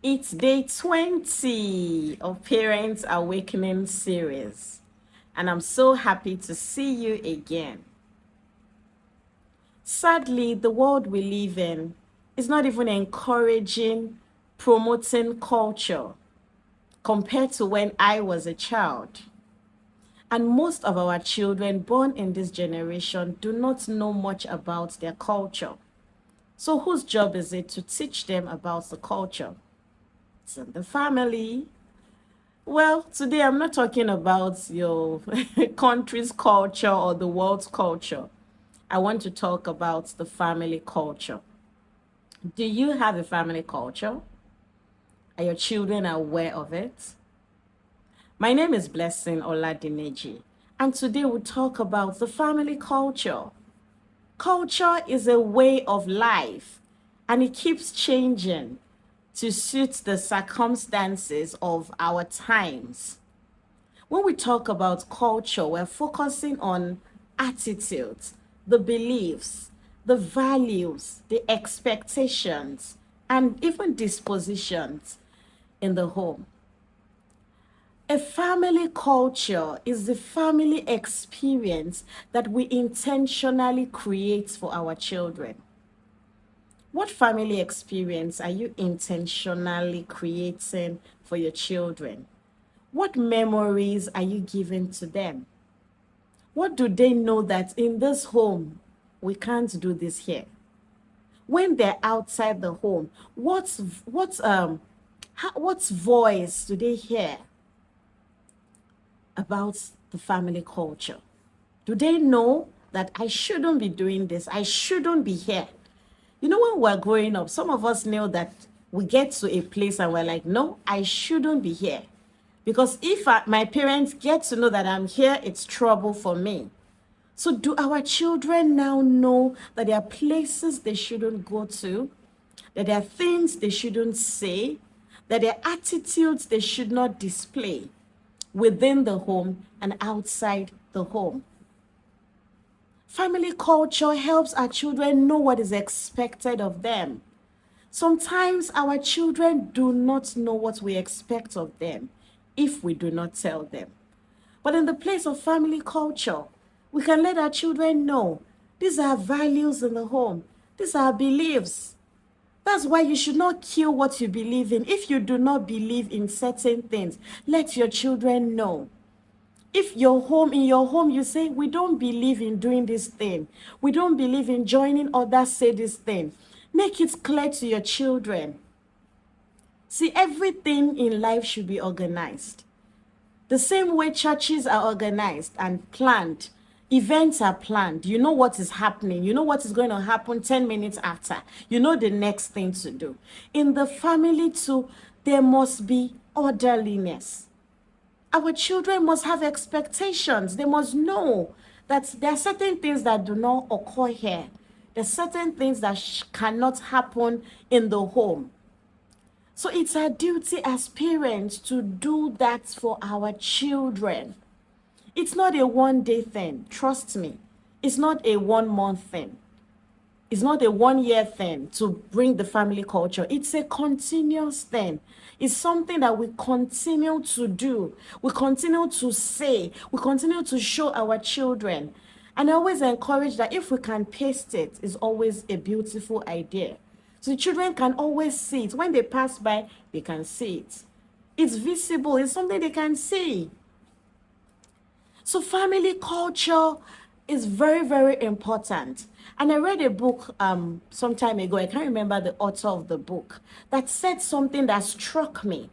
It's day 20 of Parents Awakening series, and I'm so happy to see you again. Sadly, the world we live in is not even encouraging, promoting culture compared to when I was a child. And most of our children born in this generation do not know much about their culture. So whose job is it to teach them about the culture? It's in the family. Well, today I'm not talking about your country's culture or the world's culture. I want to talk about the family culture. Do you have a family culture? Are your children aware of it? My name is Blessing Oladineji, and today we'll talk about the family culture. Culture is a way of life, and it keeps changing to suit the circumstances of our times. When we talk about culture, we're focusing on attitudes, the beliefs, the values, the expectations, and even dispositions in the home. A family culture is the family experience that we intentionally create for our children. What family experience are you intentionally creating for your children? What memories are you giving to them? What do they know that in this home, we can't do this here? When they're outside the home, what voice do they hear about the family culture? Do they know that I shouldn't be doing this? I shouldn't be here. You know, when we're growing up, some of us know that we get to a place and we're like, no, I shouldn't be here. Because if my parents get to know that I'm here, it's trouble for me. So do our children now know that there are places they shouldn't go to, that there are things they shouldn't say, that there are attitudes they should not display within the home and outside the home? Family culture helps our children know what is expected of them. Sometimes our children do not know what we expect of them if we do not tell them. But in the place of family culture, we can let our children know these are values in the home, these are beliefs. That's why you should not kill what you believe in. If you do not believe in certain things, let your children know. If in your home, you say, we don't believe in doing this thing, we don't believe in joining others say this thing, make it clear to your children. See, everything in life should be organized. The same way churches are organized and planned, events are planned. You know what is happening. You know what is going to happen 10 minutes after. You know the next thing to do. In the family too, there must be orderliness. Our children must have expectations. They must know that there are certain things that do not occur here. There are certain things that cannot happen in the home. So it's our duty as parents to do that for our children. It's not a one-day thing, trust me. It's not a 1 month thing. It's not a 1 year thing to bring the family culture. It's a continuous thing. It's something that we continue to do. We continue to say. We continue to show our children. And I always encourage that if we can paste it, it's always a beautiful idea. So the children can always see it. When they pass by, they can see it. It's visible. It's something they can see. So family culture is very, very important. And I read a book some time ago, I can't remember the author of the book, that said something that struck me.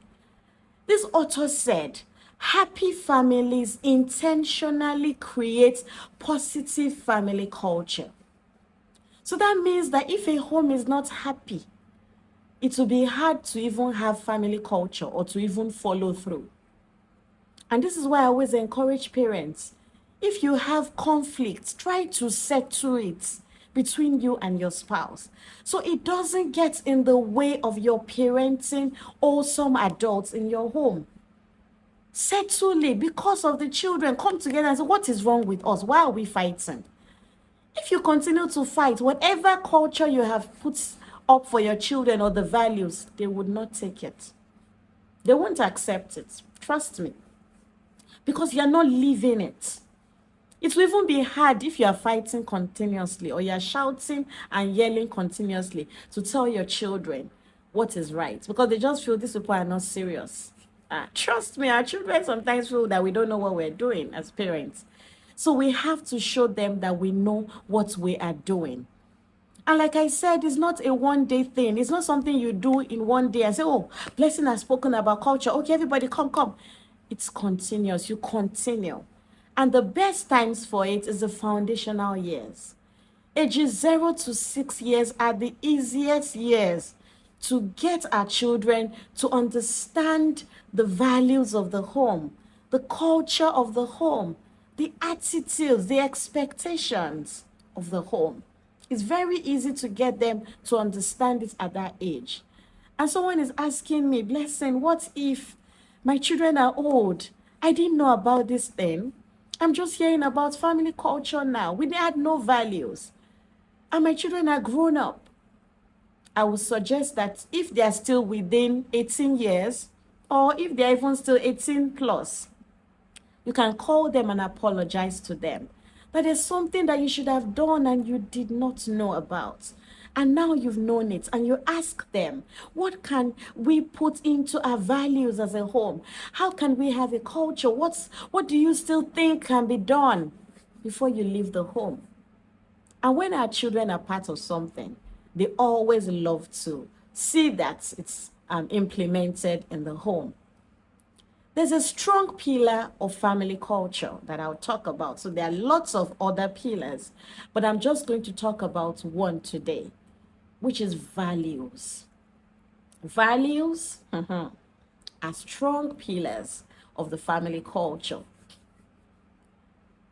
This author said, happy families intentionally create positive family culture. So that means that if a home is not happy, it will be hard to even have family culture or to even follow through. And this is why I always encourage parents, if you have conflict, try to settle it between you and your spouse, so it doesn't get in the way of your parenting awesome adults in your home. Settle it because of the children. Come together and say, what is wrong with us? Why are we fighting? If you continue to fight, whatever culture you have put up for your children or the values, they would not take it. They won't accept it. Trust me. Because you're not living it. It will even be hard if you are fighting continuously or you're shouting and yelling continuously to tell your children what is right, because they just feel these people are not serious. Trust me, our children sometimes feel that we don't know what we're doing as parents. So we have to show them that we know what we are doing. And like I said, it's not a one-day thing. It's not something you do in one day and say, oh, Blessing has spoken about culture. Okay, everybody come. It's continuous. You continue. And the best times for it is the foundational years. Ages 0 to 6 years are the easiest years to get our children to understand the values of the home, the culture of the home, the attitudes, the expectations of the home. It's very easy to get them to understand it at that age. And someone is asking me, Blessing, what if my children are old? I didn't know about this thing. I'm just hearing about family culture now. We had no values. And my children are grown up. I would suggest that if they are still within 18 years, or if they're even still 18 plus, you can call them and apologize to them. That is something that you should have done and you did not know about. And now you've known it, and you ask them, what can we put into our values as a home? How can we have a culture? What do you still think can be done before you leave the home? And when our children are part of something, they always love to see that it's implemented in the home. There's a strong pillar of family culture that I'll talk about. So there are lots of other pillars, but I'm just going to talk about one today, which is values. Values are strong pillars of the family culture.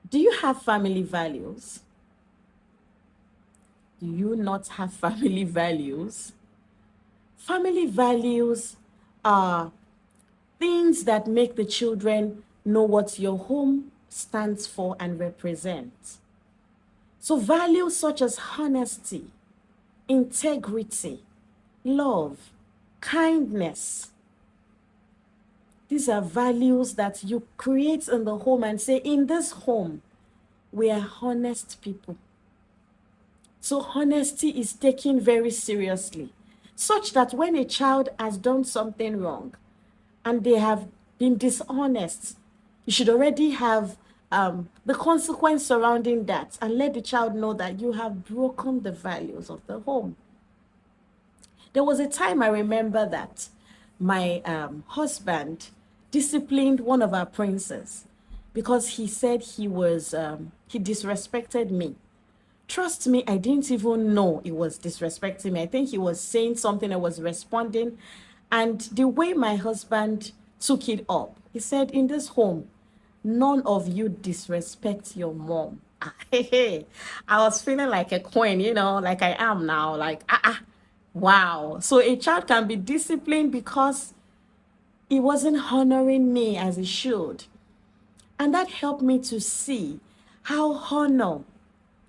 Do you have family values? Do you not have family values? Family values are things that make the children know what your home stands for and represents. So values such as honesty, integrity, love, kindness. These are values that you create in the home and say, in this home, we are honest people. So honesty is taken very seriously, such that when a child has done something wrong and they have been dishonest, you should already have the consequence surrounding that, and let the child know that you have broken the values of the home. There was a time I remember that my husband disciplined one of our princes because he said he disrespected me. Trust me, I didn't even know he was disrespecting me. I think he was saying something, I was responding. And the way my husband took it up, he said, in this home, none of you disrespect your mom. I was feeling like a queen, like I am now. Like, wow. So a child can be disciplined because he wasn't honoring me as he should. And that helped me to see how honor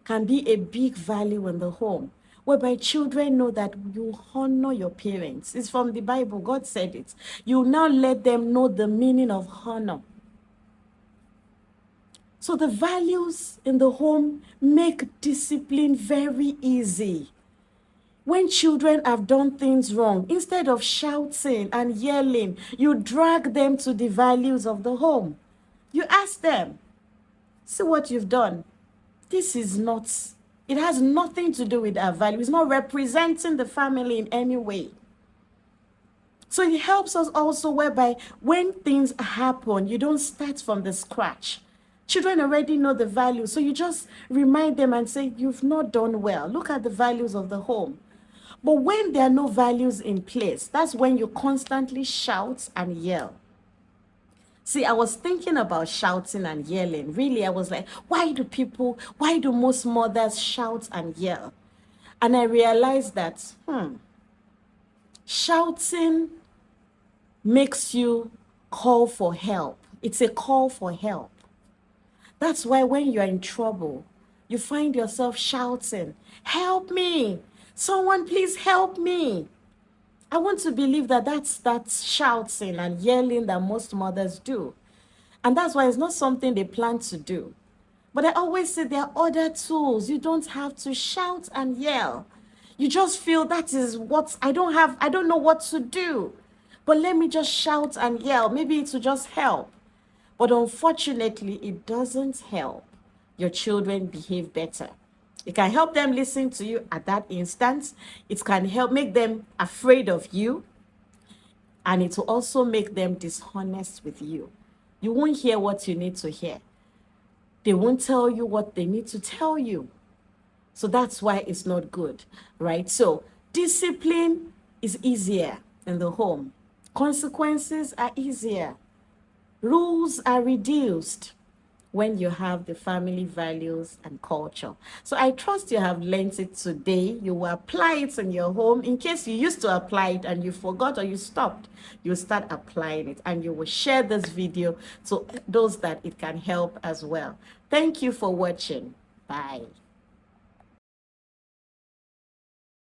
can be a big value in the home, whereby children know that you honor your parents. It's from the Bible. God said it. You now let them know the meaning of honor. So the values in the home make discipline very easy. When children have done things wrong, instead of shouting and yelling, you drag them to the values of the home. You ask them, see what you've done. This is not, it has nothing to do with our value. It's not representing the family in any way. So it helps us also whereby when things happen, you don't start from the scratch. Children already know the values. So you just remind them and say, you've not done well. Look at the values of the home. But when there are no values in place, that's when you constantly shout and yell. See, I was thinking about shouting and yelling. Really, I was like, why do most mothers shout and yell? And I realized that, shouting makes you call for help. It's a call for help. That's why when you're in trouble, you find yourself shouting, help me. Someone please help me. I want to believe that that's shouting and yelling that most mothers do. And that's why it's not something they plan to do. But I always say there are other tools. You don't have to shout and yell. You just feel that is what I don't know what to do. But let me just shout and yell. Maybe it will just help. But unfortunately, it doesn't help your children behave better. It can help them listen to you at that instance. It can help make them afraid of you. And it will also make them dishonest with you. You won't hear what you need to hear. They won't tell you what they need to tell you. So that's why it's not good, right? So discipline is easier in the home. Consequences are easier. Rules are reduced when you have the family values and culture. So I trust you have learned it today. You will apply it in your home. In case you used to apply it and you forgot or you stopped, you start applying it and you will share this video to those that it can help as well. Thank you for watching. Bye.